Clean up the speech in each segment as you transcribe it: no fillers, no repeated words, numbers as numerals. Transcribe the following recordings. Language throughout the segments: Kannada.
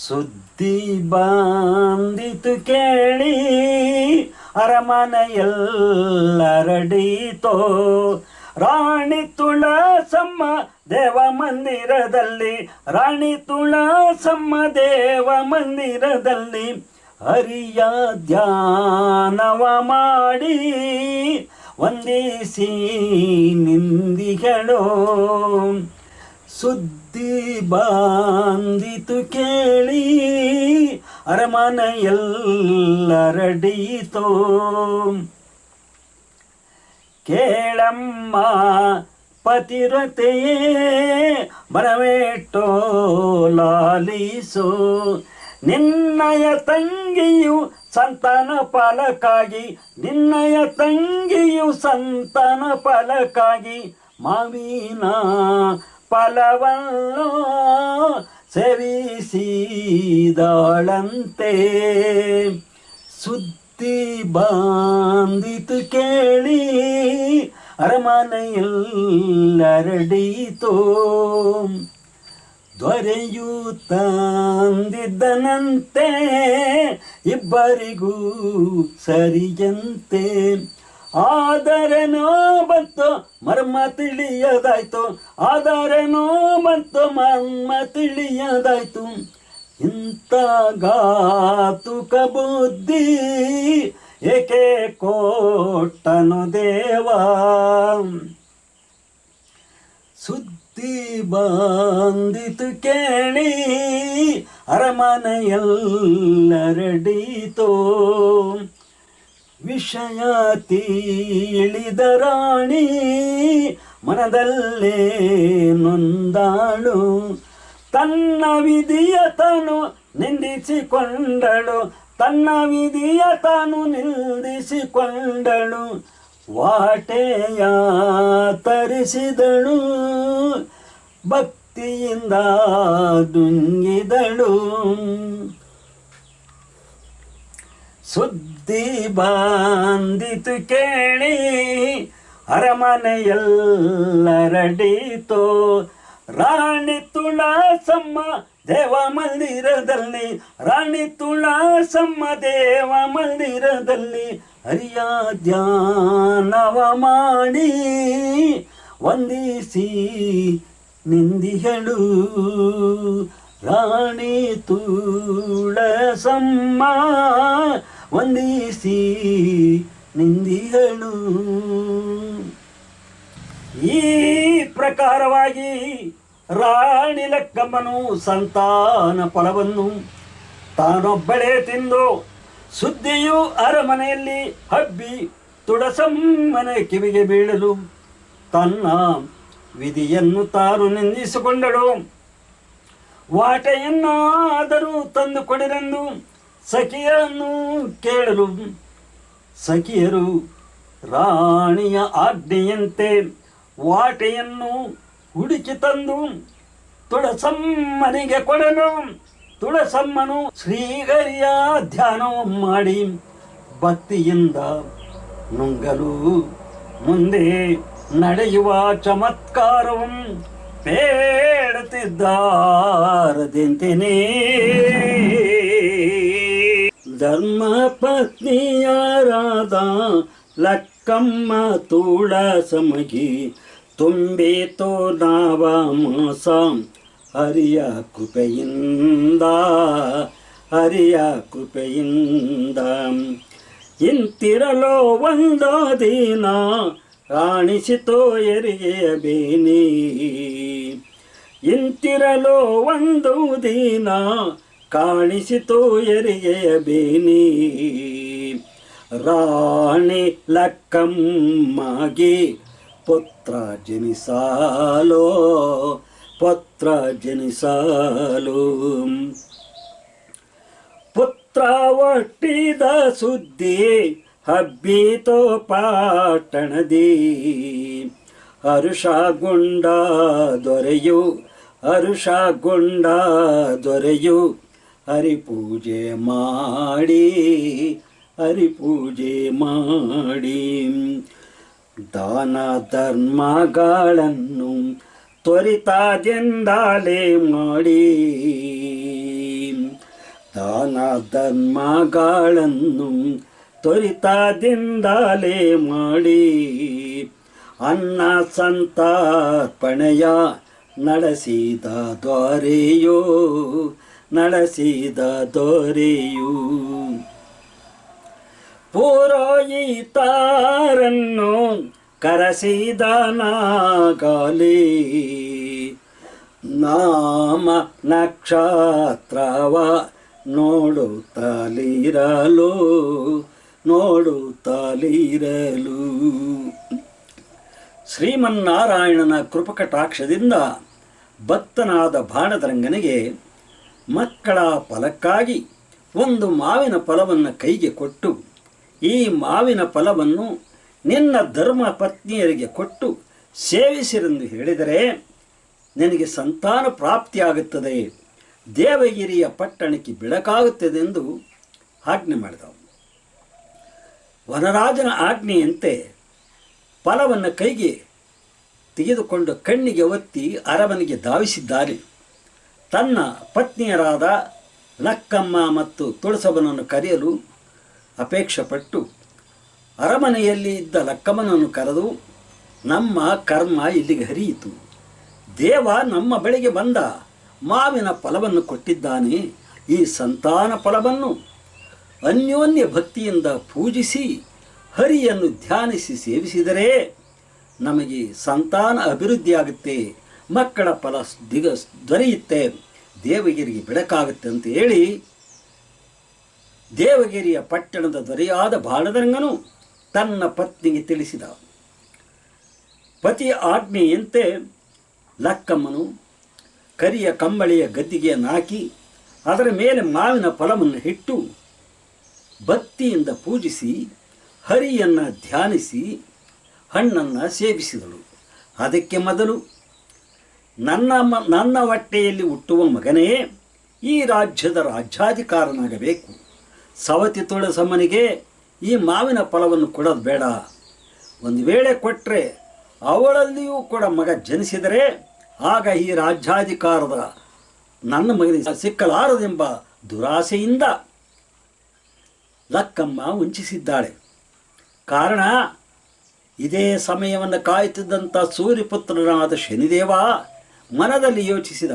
ಸುದ್ದಿ ಬಂದಿತು ಕೇಳಿ ಅರಮನೆಯೆಲ್ಲರಡೀತೋ. ರಾಣಿ ತುಳಸಮ್ಮ ದೇವ ಮಂದಿರದಲ್ಲಿ, ರಾಣಿ ತುಳಸಮ್ಮ ದೇವ ಮಂದಿರದಲ್ಲಿ ಹರಿಯ ಧ್ಯಾನವ ಮಾಡಿ ವಂದಿಸಿ ನಿಂದಿಗಳು. ಸುದ್ದಿ ಬಂದಿತು ಕೇಳಿ ಅರಮನೆಯೆಲ್ಲರಡೀತೋ. ಕೇಳಮ್ಮ ಪತಿವ್ರತೆಯೇ ಬರವೇಟೋ ಲಾಲಿಸೋ. ನಿನ್ನಯ ತಂಗಿಯು ಸಂತಾನ ಫಲಕ್ಕಾಗಿ, ನಿನ್ನಯ ತಂಗಿಯು ಸಂತಾನ ಫಲಕ್ಕಾಗಿ ಮಾವಿನ ಫಲವನ್ನು ಸೇವಿಸಿದಳಂತೆ. ಸುದ್ದಿ ಬಂದಿತು ಕೇಳಿ ಅರಮನೆಯೆಲ್ಲರಡೀತೋ. ದೊರೆಯು ತಂದಿದ್ದನಂತೆ ಇಬ್ಬರಿಗೂ ಸರಿಯಂತೆ. ಆದರೇನೋ ಬಂತು ಮರ್ಮ ತಿಳಿಯದಾಯ್ತು, ಆದರೇನೋ ಬಂತು ಮರ್ಮ ತಿಳಿಯದಾಯ್ತು. ಇಂಥ ಘಾತುಕ ಬುದ್ಧಿ ಏಕೆ ಕೊಟ್ಟನು ದೇವ. ಸುದ್ದಿ ಬಂದಿತು ಕೇಳಿ ಅರಮನೆಯೆಲ್ಲರಡೀತೋ. ವಿಷಯ ತಿಳಿದ ರಾಣಿ ಮನದಲ್ಲೇ ನೊಂದಾಳು. ತನ್ನ ವಿಧಿಯ ತಾನು ನಿಂದಿಸಿಕೊಂಡಳು, ತನ್ನ ವಿಧಿಯ ತಾನು ನಿಂದಿಸಿಕೊಂಡಳು. ವಾಟೆಯ ತರಿಸಿದಳು, ಭಕ್ತಿಯಿಂದ ದುಂಗಿದಳು. ಸುದ್ದಿ ಬಂದಿತು ಕೇಳಿ ಅರಮನೆಯೆಲ್ಲರಡೀತೋ. ರಾಣಿ ತುಳಸಮ್ಮ ದೇವ ಮಂದಿರದಲ್ಲಿ, ರಾಣಿ ತುಳಸಮ್ಮ ದೇವ ಮಂದಿರದಲ್ಲಿ ಹರಿಯ ಧ್ಯಾನವ ಮಾಡಿ ವಂದಿಸಿ ನಿಂದಿಗಳು. ರಾಣಿ ತುಳಸಮ್ಮ ವಂದಿಸಿ ನಿಂದಿಗಳು. ಈ ಪ್ರಕಾರವಾಗಿ ರಾಣಿ ಲಕ್ಕಮ್ಮನು ಸಂತಾನ ಫಲವನ್ನು ತಾನೊಬ್ಬಳೇ ತಿಂದು ಸುದ್ದಿಯು ಅರಮನೆಯಲ್ಲಿ ಹಬ್ಬಿ ತುಳಸಮ್ಮನ ಕಿವಿಗೆ ಬೀಳಲು ತನ್ನ ವಿಧಿಯನ್ನು ತಾನು ನಿಂದಿಸಿಕೊಂಡಳು. ವಾಟೆಯನ್ನಾದರೂ ತಂದು ಕೊಡಿರೆಂದು ಸಖಿಯನ್ನು ಕೇಳಲು ಸಖಿಯರು ರಾಣಿಯ ಆಜ್ಞೆಯಂತೆ ವಾಟೆಯನ್ನು ಹುಡುಕಿ ತಂದು ತುಳಸಮ್ಮನಿಗೆ ಕೊಡಲು ತುಳಸಮ್ಮನು ಶ್ರೀಹರಿಯ ಧ್ಯಾನ ಮಾಡಿ ಭಕ್ತಿಯಿಂದ ನುಂಗಲು ಮುಂದೆ ನಡೆಯುವ ಚಮತ್ಕಾರವು ಬೇಡುತ್ತಿದ್ದಾರದೆಂತೆನೇ. ಧರ್ಮ ಪತ್ನಿಯರಾದ ಲಕ್ಕಮ್ಮ ತುಳಸಮ್ಮಗೆ ತುಂಬಿತೋ ನಾವ ಮಾಸ ಹರಿಯ ಕೃಪೆಯಿಂದ, ಹರಿಯ ಕೃಪೆಯಿಂದ. ಇಂತಿರಲೋ ಒಂದೋ ದಿನ ಕಾಣಿಸಿತೋ ಹೆರಿಗೆಯ ಬೇನೆ, ಇಂತಿರಲೋ ಒಂದು ದಿನ ಕಾಣಿಸಿತೋ ಹೆರಿಗೆಯ ಬೇನೆ. ರಾಣಿ ಲಕ್ಕಮ್ಮಗೆ ಪುತ್ರ ಜನಿಸಾಲೋ, ಪುತ್ರ ಜನಿಸಾಲು. ಪುತ್ರ ಒಟ್ಟಿದ ಸುದ್ದಿ ಹಬ್ಬಿತೋ ಪಾಟಣದಿ. ಹರುಷಗೊಂಡ ದೊರೆಯು, ಹರುಷಗೊಂಡ ದೊರೆಯು ಹರಿಪೂಜೆ ಮಾಡಿ, ಹರಿಪೂಜೆ ಮಾಡಿ. ದಾನ ಧರ್ಮಗಳನ್ನು ತ್ವರಿತದಿಂದಲೇ ಮಾಡಿ ದಾನ ಧರ್ಮಗಳನ್ನು ತ್ವರಿತದಿಂದಲೇ ಮಾಡಿ ಅನ್ನ ಸಂತರ್ಪಣೆಯ ನಡೆಸಿದ ದೊರೆಯು ಪುರೋಹಿತರನ್ನು ಕರೆಸಿದ ನಾಗಲಿ ನಾಮ ನಕ್ಷತ್ರವ ನೋಡುತ್ತಲಿರಲು ಶ್ರೀಮನ್ನಾರಾಯಣನ ಕೃಪಕಟಾಕ್ಷದಿಂದ ಭಕ್ತನಾದ ಬಾಣದರಂಗನಿಗೆ ಮಕ್ಕಳ ಫಲಕ್ಕಾಗಿ ಒಂದು ಮಾವಿನ ಫಲವನ್ನು ಕೈಗೆ ಕೊಟ್ಟು, ಈ ಮಾವಿನ ಫಲವನ್ನು ನಿನ್ನ ಧರ್ಮ ಪತ್ನಿಯರಿಗೆ ಕೊಟ್ಟು ಸೇವಿಸಿರೆಂದು ಹೇಳಿದರೆ ನಿನಗೆ ಸಂತಾನ ಪ್ರಾಪ್ತಿಯಾಗುತ್ತದೆ, ದೇವಗಿರಿಯ ಪಟ್ಟಣಕ್ಕೆ ಬೆಳಕಾಗುತ್ತದೆ ಎಂದು ಆಜ್ಞೆ ಮಾಡಿದವು. ವನರಾಜನ ಆಜ್ಞೆಯಂತೆ ಫಲವನ್ನು ಕೈಗೆ ತೆಗೆದುಕೊಂಡು ಕಣ್ಣಿಗೆ ಒತ್ತಿ ಅರಮನೆಗೆ ಧಾವಿಸಿದ್ದಾರೆ. ತನ್ನ ಪತ್ನಿಯರಾದ ಲಕ್ಕಮ್ಮ ಮತ್ತು ತುಳಸಮ್ಮನನ್ನು ಕರೆಯಲು ಅಪೇಕ್ಷೆಪಟ್ಟು ಅರಮನೆಯಲ್ಲಿ ಇದ್ದ ಲಕ್ಕಮ್ಮನನ್ನು ಕರೆದು, ನಮ್ಮ ಕರ್ಮ ಇಲ್ಲಿಗೆ ಹರಿಯಿತು, ದೇವ ನಮ್ಮ ಬಳಿಗೆ ಬಂದ ಮಾವಿನ ಫಲವನ್ನು ಕೊಟ್ಟಿದ್ದಾನೆ, ಈ ಸಂತಾನ ಫಲವನ್ನು ಅನ್ಯೋನ್ಯ ಭಕ್ತಿಯಿಂದ ಪೂಜಿಸಿ ಹರಿಯನ್ನು ಧ್ಯಾನಿಸಿ ಸೇವಿಸಿದರೆ ನಮಗೆ ಸಂತಾನ ಅಭಿವೃದ್ಧಿಯಾಗುತ್ತೆ, ಮಕ್ಕಳ ಫಲ ದೊರೆಯುತ್ತೆ, ದೇವಗಿರಿಗೆ ಬೆಳಕಾಗುತ್ತೆ ಅಂತ ಹೇಳಿ ದೇವಗಿರಿಯ ಪಟ್ಟಣದ ದೊರೆಯಾದ ಬಾಣದರಂಗನು ತನ್ನ ಪತ್ನಿಗೆ ತಿಳಿಸಿದ. ಪತಿ ಆಜ್ಞೆಯಂತೆ ಲಕ್ಕಮ್ಮನು ಕರಿಯ ಕಂಬಳಿಯ ಗದ್ದಿಗೆಯನ್ನು ಹಾಕಿ ಅದರ ಮೇಲೆ ಮಾವಿನ ಫಲವನ್ನು ಇಟ್ಟು ಭಕ್ತಿಯಿಂದ ಪೂಜಿಸಿ ಹರಿಯನ್ನು ಧ್ಯಾನಿಸಿ ಹಣ್ಣನ್ನು ಸೇವಿಸಿದಳು. ಅದಕ್ಕೆ ಮೊದಲು ನನ್ನ ಹೊಟ್ಟೆಯಲ್ಲಿ ಹುಟ್ಟುವ ಮಗನೇ ಈ ರಾಜ್ಯದ ರಾಜ್ಯಾಧಿಕಾರನಾಗಬೇಕು, ಸವತಿ ತುಳಸಮ್ಮನಿಗೆ ಈ ಮಾವಿನ ಫಲವನ್ನು ಕೊಡೋದು ಬೇಡ, ಒಂದು ವೇಳೆ ಕೊಟ್ಟರೆ ಅವಳಲ್ಲಿಯೂ ಕೂಡ ಮಗ ಜನಿಸಿದರೆ ಆಗ ಈ ರಾಜ್ಯಾಧಿಕಾರದ ನನ್ನ ಮಗನಿಗೆ ಸಿಕ್ಕಲಾರದೆಂಬ ದುರಾಸೆಯಿಂದ ಲಕ್ಕಮ್ಮ ವಂಚಿಸಿದ್ದಾಳೆ. ಕಾರಣ ಇದೇ ಸಮಯವನ್ನು ಕಾಯುತ್ತಿದ್ದಂಥ ಸೂರ್ಯಪುತ್ರನಾದ ಶನಿದೇವ ಮನದಲ್ಲಿ ಯೋಚಿಸಿದ,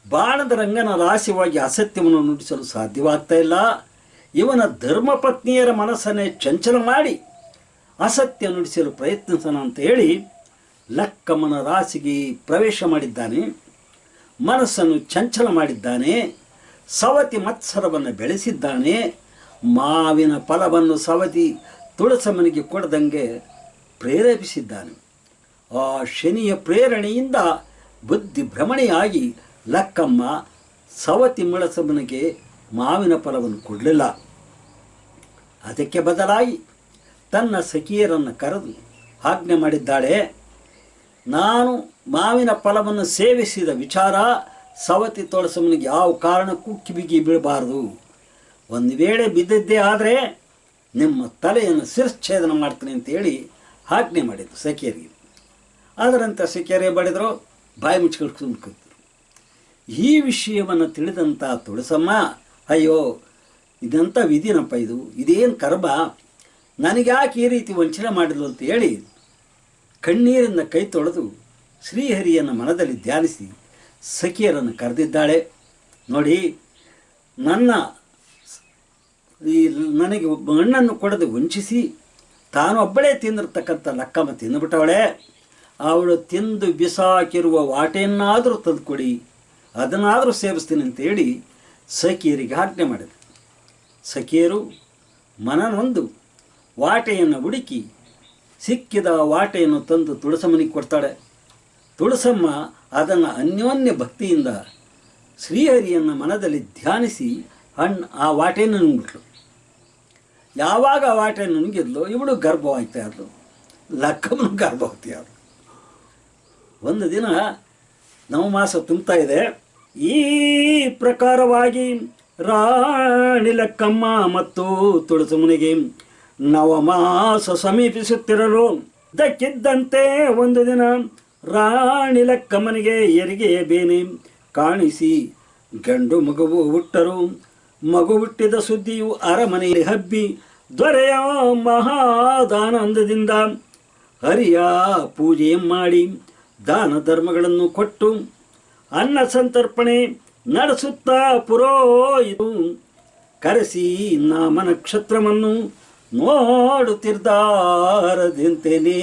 ಬಾಣದರಂಗನ ರಾಶಿಯಾಗಿ ಅಸತ್ಯವನ್ನು ನುಡಿಸಲು ಸಾಧ್ಯವಾಗ್ತಾ ಇಲ್ಲ, ಇವನ ಧರ್ಮಪತ್ನಿಯರ ಮನಸ್ಸನ್ನೇ ಚಂಚಲ ಮಾಡಿ ಅಸತ್ಯ ನುಡಿಸಲು ಪ್ರಯತ್ನಿಸೋಣ ಅಂತ ಹೇಳಿ ಲಕ್ಕಮ್ಮನ ರಾಶಿಗೆ ಪ್ರವೇಶ ಮಾಡಿದ್ದಾನೆ, ಮನಸ್ಸನ್ನು ಚಂಚಲ ಮಾಡಿದ್ದಾನೆ, ಸವತಿ ಮತ್ಸರವನ್ನು ಬೆಳೆಸಿದ್ದಾನೆ, ಮಾವಿನ ಫಲವನ್ನು ಸವತಿ ತುಳಸಮ್ಮನಿಗೆ ಕೊಡದಂಗೆ ಪ್ರೇರೇಪಿಸಿದ್ದಾನೆ. ಆ ಶನಿಯ ಪ್ರೇರಣೆಯಿಂದ ಬುದ್ಧಿ ಭ್ರಮಣೆಯಾಗಿ ಲಕ್ಕಮ್ಮ ಸವತಿ ತುಳಸಮ್ಮನಿಗೆ ಮಾವಿನ ಫಲವನ್ನು ಕೊಡಲಿಲ್ಲ. ಅದಕ್ಕೆ ಬದಲಾಗಿ ತನ್ನ ಸಖಿಯರನ್ನು ಕರೆದು ಆಜ್ಞೆ ಮಾಡಿದ್ದಾಳೆ, ನಾನು ಮಾವಿನ ಫಲವನ್ನು ಸೇವಿಸಿದ ವಿಚಾರ ಸವತಿ ತುಳಸಮ್ಮನಿಗೆ ಯಾವ ಕಾರಣಕ್ಕೂ ಕಿವಿಗೆ ಬೀಳಬಾರದು, ಒಂದು ವೇಳೆ ಬಿದ್ದದ್ದೇ ಆದರೆ ನಿಮ್ಮ ತಲೆಯನ್ನು ಶಿರಚ್ಛೇದನ ಮಾಡ್ತೀನಿ ಅಂತೇಳಿ ಆಜ್ಞೆ ಮಾಡಿದ್ರು ಸಖಿಯರಿಗೆ. ಅದರಂತೆ ಸಖಿಯರೇ ಬಡಿದ್ರು, ಬಾಯಿ ಮುಚ್ಚಿಕೊಂಡು ಕೂತಿದ್ರು. ಈ ವಿಷಯವನ್ನು ತಿಳಿದಂಥ ತುಳಸಮ್ಮ, ಅಯ್ಯೋ ಇದಂಥ ವಿಧಿನಪ್ಪ, ಇದೇನು ಕರ್ಮ, ನನಗ್ಯಾಕೆ ಈ ರೀತಿ ವಂಚನೆ ಮಾಡಿದ್ಲು ಅಂತ ಹೇಳಿ ಕಣ್ಣೀರಿಂದ ಕೈ ತೊಳೆದು ಶ್ರೀಹರಿಯನ್ನು ಮನದಲ್ಲಿ ಧ್ಯಾನಿಸಿ ಸಖಿಯರನ್ನು ಕರೆದಿದ್ದಾಳೆ. ನೋಡಿ, ನನಗೆ ಹಣ್ಣನ್ನು ಕೊಡದೆ ವಂಚಿಸಿ ತಾನು ಒಬ್ಬಳೇ ತಿಂದಿರ್ತಕ್ಕಂಥ ಲಕ್ಕಮ್ಮ ತಿಂದುಬಿಟ್ಟವಳೆ, ಅವಳು ತಿಂದು ಬಿಸಾಕಿರುವ ವಾಟೆಯನ್ನಾದರೂ ತಂದುಕೊಡಿ, ಅದನ್ನಾದರೂ ಸೇವಿಸ್ತೀನಿ ಅಂತೇಳಿ ಸಖಿಯರಿಗೆ ಆಜ್ಞೆ ಮಾಡಿದರು. ಸಖಿಯರು ಮನನೊಂದು ವಾಟೆಯನ್ನು ಹುಡುಕಿ ಸಿಕ್ಕಿದ ವಾಟೆಯನ್ನು ತಂದು ತುಳಸಮ್ಮನಿಗೆ ಕೊಡ್ತಾಳೆ. ತುಳಸಮ್ಮ ಅದನ್ನು ಅನ್ಯೋನ್ಯ ಭಕ್ತಿಯಿಂದ ಶ್ರೀಹರಿಯನ್ನು ಮನದಲ್ಲಿ ಧ್ಯಾನಿಸಿ ಆ ವಾಟೆಯನ್ನು ನುಂಗ್ಬಿಟ್ಲು. ಯಾವಾಗ ಆ ವಾಟೆಯನ್ನು ನುಂಗಿದ್ಲು, ಇವಳು ಗರ್ಭವಾಗ್ತಾ ಇದ್ಲು, ಲಕ್ಕಮ್ಮನ ಗರ್ಭವತಿ ಆದಳು. ಒಂದು ದಿನ ನವಮಾಸ ತುಂಬ್ತಾ ಇದೆ. ಈ ಪ್ರಕಾರವಾಗಿ ರಾಣಿ ಲಕ್ಕಮ್ಮ ಮತ್ತು ತುಳಸಮ್ಮನಿಗೆ ನವಮಾಸ ಸಮೀಪಿಸುತ್ತಿರಲು ದಕ್ಕಿದ್ದಂತೆ ಒಂದು ದಿನ ರಾಣಿ ಲಕ್ಕಮ್ಮನಿಗೆ ಹೆರಿಗೆಯ ಬೇನೆ ಕಾಣಿಸಿ ಗಂಡು ಮಗುವು ಹುಟ್ಟರು. ಮಗು ಹುಟ್ಟಿದ ಸುದ್ದಿಯು ಅರಮನೆಯಲ್ಲಿ ಹಬ್ಬಿ ದೊರೆಯ ಮಹಾದಾನಂದದಿಂದ ಹರಿಯ ಪೂಜೆ ಮಾಡಿ ದಾನ ಧರ್ಮಗಳನ್ನು ಕೊಟ್ಟು ಅನ್ನ ಸಂತರ್ಪಣೆ ನಡೆಸುತ್ತಾ ಪುರೋಹಿತು ಕರೆಸಿ ನಾಮ ನಕ್ಷತ್ರವನ್ನು ನೋಡುತ್ತಿದ್ದಾರದಂತೆಯೇ.